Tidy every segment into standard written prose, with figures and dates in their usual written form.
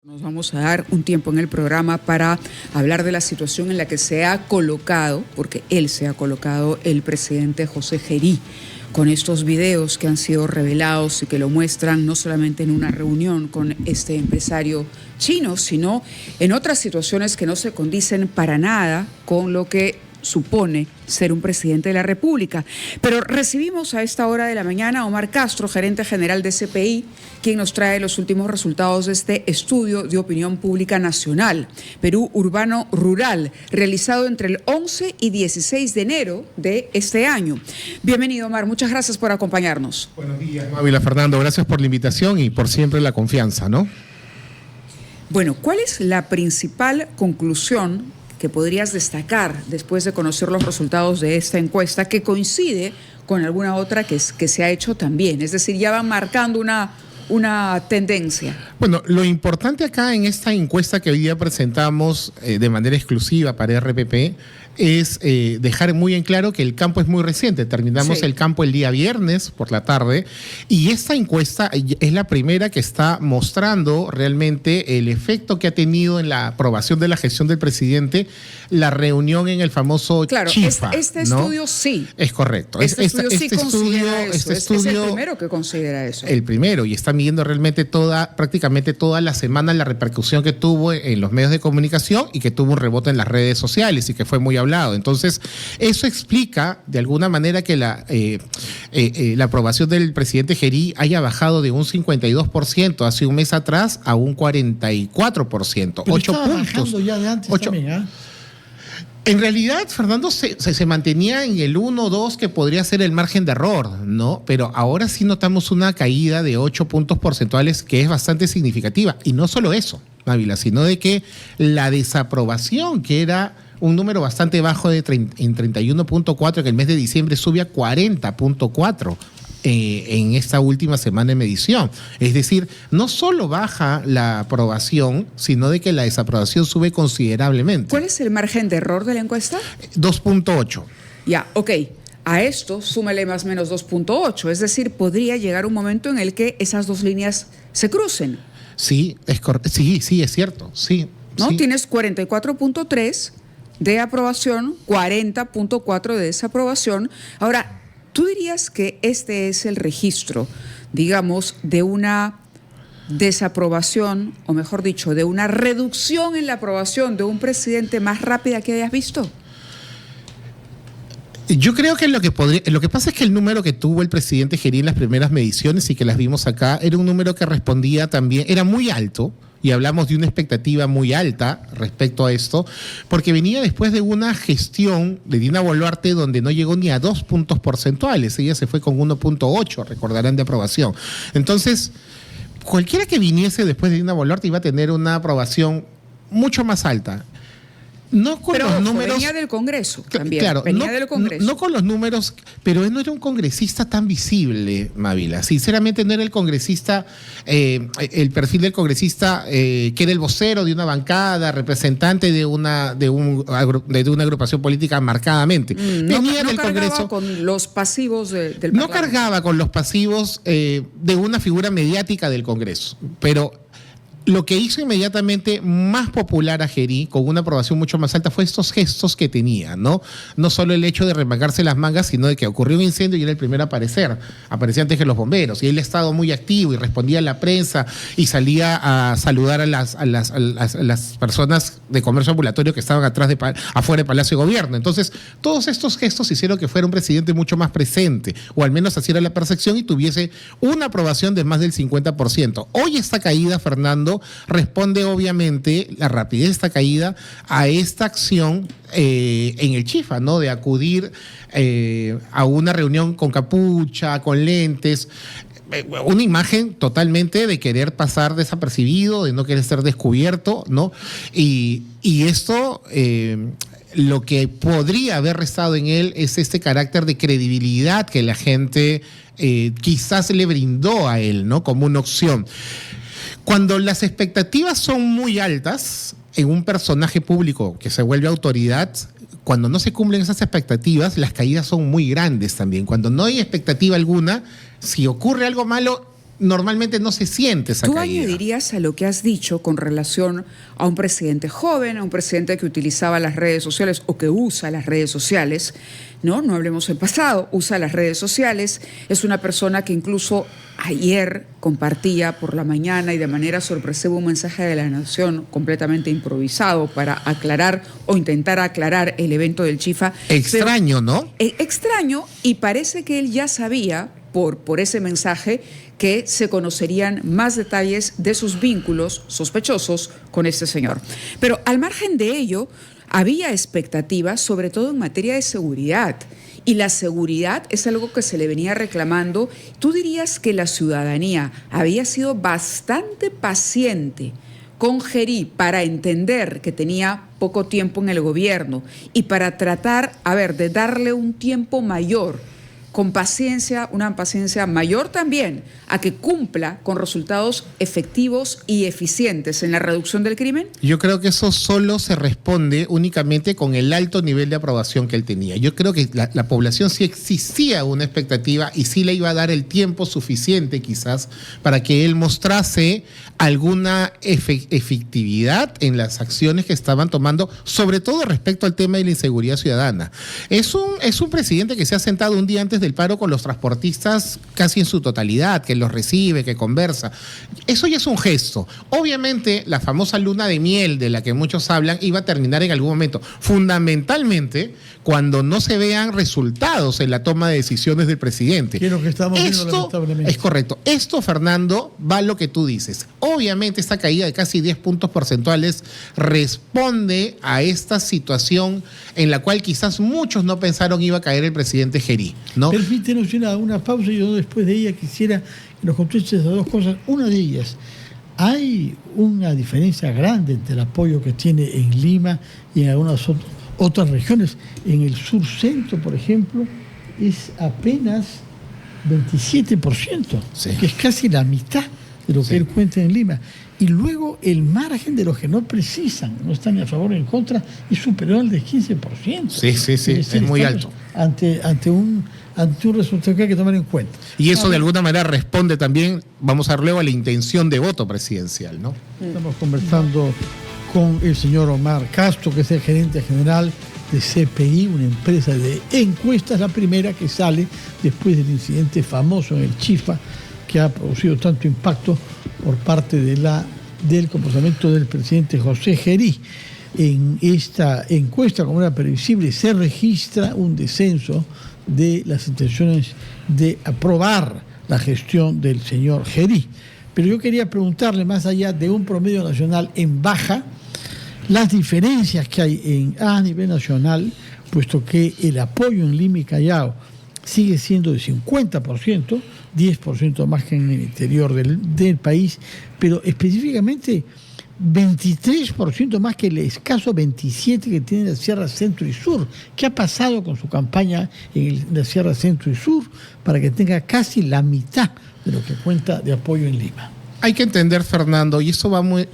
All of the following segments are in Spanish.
Nos vamos a dar un tiempo en el programa para hablar de la situación en la que se ha colocado, porque él se ha colocado, el presidente José Gerí, con estos videos que han sido revelados y que lo muestran no solamente en una reunión con este empresario chino, sino en otras situaciones que no se condicen para nada con lo que supone ser un presidente de la República. Pero recibimos a esta hora de la mañana a Omar Castro, gerente general de CPI, quien nos trae los últimos resultados de este estudio de opinión pública nacional, Perú Urbano Rural, realizado entre el 11 y 16 de enero de este año. Bienvenido, Omar, muchas gracias por acompañarnos. Buenos días, Mávila, Fernando, gracias por la invitación y por siempre la confianza, ¿no? Bueno, ¿cuál es la principal conclusión que podrías destacar después de conocer los resultados de esta encuesta, que coincide con alguna otra que se ha hecho también? Es decir, ya van marcando una tendencia. Bueno, lo importante acá en esta encuesta que hoy día presentamos de manera exclusiva para RPP es dejar muy en claro que el campo es muy reciente. Terminamos el campo el día viernes por la tarde y esta encuesta es la primera que está mostrando realmente el efecto que ha tenido en la aprobación de la gestión del presidente la reunión en el famoso Chifa. Este estudio sí. Es correcto. Este estudio considera eso. Es el primero que considera eso. El primero, y está midiendo realmente prácticamente toda la semana la repercusión que tuvo en los medios de comunicación y que tuvo un rebote en las redes sociales y que fue muy hablado. Entonces, eso explica de alguna manera que la aprobación del presidente Gerí haya bajado de un 52% hace un mes atrás a un 44%. Pero 8 puntos. Bajando ya de antes 8. también, ¿eh? En realidad, Fernando, se mantenía en el 1 o 2 que podría ser el margen de error, ¿no? Pero ahora sí notamos una caída de 8 puntos porcentuales que es bastante significativa. Y no solo eso, Mávila, sino de que la desaprobación, que era un número bastante bajo en 31.4, que el mes de diciembre sube a 40.4. En esta última semana de medición. Es decir, no solo baja la aprobación, sino de que la desaprobación sube considerablemente. ¿Cuál es el margen de error de la encuesta? 2.8. Ya, ok. A esto súmale más o menos 2.8, es decir, podría llegar un momento en el que esas dos líneas se crucen. Sí, sí, es cierto, sí. ¿No? Sí. Tienes 44.3 de aprobación, 40.4 de desaprobación. Ahora, ¿tú dirías que este es el registro, digamos, de una desaprobación, o mejor dicho, de una reducción en la aprobación de un presidente más rápida que hayas visto? Yo creo que lo que pasa es que el número que tuvo el presidente Gerí en las primeras mediciones y que las vimos acá era un número que respondía también, era muy alto. Y hablamos de una expectativa muy alta respecto a esto, porque venía después de una gestión de Dina Boluarte donde no llegó ni a 2 puntos porcentuales. Ella se fue con 1.8, recordarán, de aprobación. Entonces, cualquiera que viniese después de Dina Boluarte iba a tener una aprobación mucho más alta. No con los números. Venía del Congreso también. Claro, venía del Congreso. No con los números, pero él no era un congresista tan visible, Mávila. Sinceramente, no era el congresista, el perfil del congresista que era el vocero de una bancada, representante de una agrupación política marcadamente. Venía del Congreso. Con los pasivos del No Parlamento. cargaba con los pasivos de una figura mediática del Congreso, pero lo que hizo inmediatamente más popular a Gerí, con una aprobación mucho más alta, fue estos gestos que tenía, ¿no? No solo el hecho de remangarse las mangas, sino de que ocurrió un incendio y era el primero a aparecer. Aparecía antes que los bomberos. Y él ha estado muy activo y respondía a la prensa y salía a saludar a las personas de comercio ambulatorio que estaban afuera del Palacio de Gobierno. Entonces, todos estos gestos hicieron que fuera un presidente mucho más presente, o al menos así era la percepción, y tuviese una aprobación de más del 50%. Hoy esta caída, Fernando, responde obviamente la rapidez de esta caída a esta acción en el Chifa, ¿no? De acudir a una reunión con capucha, con lentes, una imagen totalmente de querer pasar desapercibido, de no querer ser descubierto, ¿no? Y esto lo que podría haber restado en él es este carácter de credibilidad que la gente quizás le brindó a él, ¿no? Como una opción. Cuando las expectativas son muy altas en un personaje público que se vuelve autoridad, cuando no se cumplen esas expectativas, las caídas son muy grandes también. Cuando no hay expectativa alguna, si ocurre algo malo, normalmente no se siente esa caída. ¿Tú añadirías a lo que has dicho con relación a un presidente joven, a un presidente que utilizaba las redes sociales o que usa las redes sociales? No hablemos del pasado, usa las redes sociales, es una persona que incluso ayer compartía por la mañana y de manera sorpresiva un mensaje de la Nación completamente improvisado para aclarar o intentar aclarar el evento del Chifa. Extraño, ¿no? Extraño, y parece que él ya sabía por ese mensaje que se conocerían más detalles de sus vínculos sospechosos con este señor. Pero al margen de ello, había expectativas, sobre todo en materia de seguridad. Y la seguridad es algo que se le venía reclamando. ¿Tú dirías que la ciudadanía había sido bastante paciente con Gerí para entender que tenía poco tiempo en el gobierno y para tratar, de darle un tiempo mayor, con paciencia, una paciencia mayor también, a que cumpla con resultados efectivos y eficientes en la reducción del crimen? Yo creo que eso solo se responde únicamente con el alto nivel de aprobación que él tenía. Yo creo que la población sí existía una expectativa y sí le iba a dar el tiempo suficiente quizás para que él mostrase alguna efectividad en las acciones que estaban tomando, sobre todo respecto al tema de la inseguridad ciudadana. Es un presidente que se ha sentado un día antes del paro con los transportistas casi en su totalidad, que los recibe, que conversa. Eso ya es un gesto. Obviamente, la famosa luna de miel de la que muchos hablan iba a terminar en algún momento, fundamentalmente cuando no se vean resultados en la toma de decisiones del presidente. Que es lo que estamos viendo, lamentablemente. Es correcto. Esto, Fernando, va a lo que tú dices. Obviamente, esta caída de casi 10 puntos porcentuales responde a esta situación en la cual quizás muchos no pensaron iba a caer el presidente Gerí, ¿no? Permítenos una pausa y yo después de ella quisiera que nos contestes a dos cosas. Una de ellas, hay una diferencia grande entre el apoyo que tiene en Lima y en algunas otras regiones. En el sur centro, por ejemplo, es apenas 27%, sí, que es casi la mitad de lo que él cuenta en Lima. Y luego el margen de los que no precisan, no están ni a favor ni en contra, es superior al del 15%. Sí, es muy alto. Ante un resultado que hay que tomar en cuenta. Y eso de alguna manera responde también, vamos a ver luego, a la intención de voto presidencial, ¿no? Estamos conversando con el señor Omar Castro, que es el gerente general de CPI, una empresa de encuestas, la primera que sale después del incidente famoso en el Chifa, que ha producido tanto impacto por parte del comportamiento del presidente José Gerí. En esta encuesta, como era previsible, se registra un descenso de las intenciones de aprobar la gestión del señor Gerí. Pero yo quería preguntarle, más allá de un promedio nacional en baja, las diferencias que hay a nivel nacional, puesto que el apoyo en Lima y Callao sigue siendo de 50%, 10% más que en el interior del país, pero específicamente 23% más que el escaso 27% que tiene la Sierra Centro y Sur. ¿Qué ha pasado con su campaña en la Sierra Centro y Sur para que tenga casi la mitad de lo que cuenta de apoyo en Lima? Hay que entender, Fernando, y eso va muy...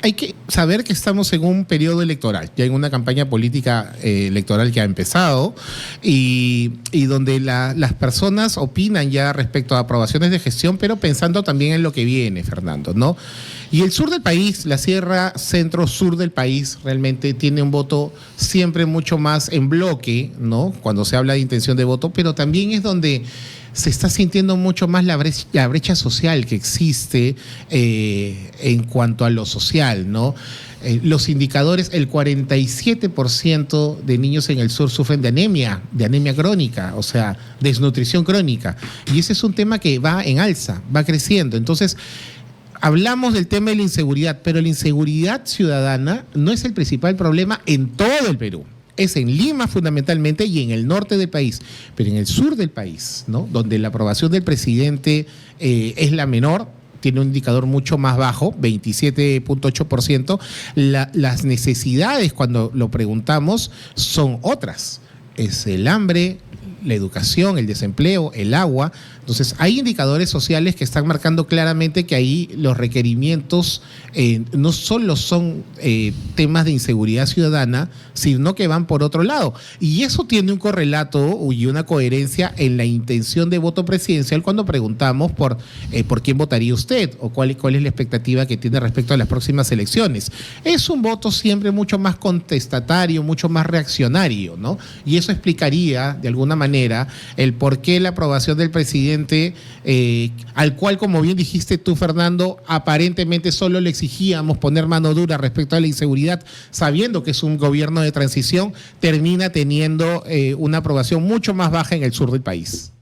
Hay que saber que estamos en un periodo electoral, ya en una campaña política electoral que ha empezado y donde las personas opinan ya respecto a aprobaciones de gestión, pero pensando también en lo que viene, Fernando, ¿no? Y el sur del país, la Sierra Centro-Sur del país, realmente tiene un voto siempre mucho más en bloque, ¿no? Cuando se habla de intención de voto, pero también es donde se está sintiendo mucho más la brecha social que existe en cuanto a lo social, ¿no? Los indicadores, el 47% de niños en el sur sufren de anemia crónica, o sea, desnutrición crónica. Y ese es un tema que va en alza, va creciendo. Entonces, hablamos del tema de la inseguridad, pero la inseguridad ciudadana no es el principal problema en todo el Perú. Es en Lima fundamentalmente y en el norte del país, pero en el sur del país, ¿no? Donde la aprobación del presidente es la menor, tiene un indicador mucho más bajo, 27.8%, las necesidades cuando lo preguntamos son otras. Es el hambre, la educación, el desempleo, el agua. Entonces, hay indicadores sociales que están marcando claramente que ahí los requerimientos no solo son temas de inseguridad ciudadana, sino que van por otro lado. Y eso tiene un correlato y una coherencia en la intención de voto presidencial cuando preguntamos por quién votaría usted o cuál es la expectativa que tiene respecto a las próximas elecciones. Es un voto siempre mucho más contestatario, mucho más reaccionario, ¿no? Y eso explicaría, de alguna manera, el por qué la aprobación del presidente, al cual, como bien dijiste tú, Fernando, aparentemente solo le exigíamos poner mano dura respecto a la inseguridad, sabiendo que es un gobierno de transición, termina teniendo una aprobación mucho más baja en el sur del país.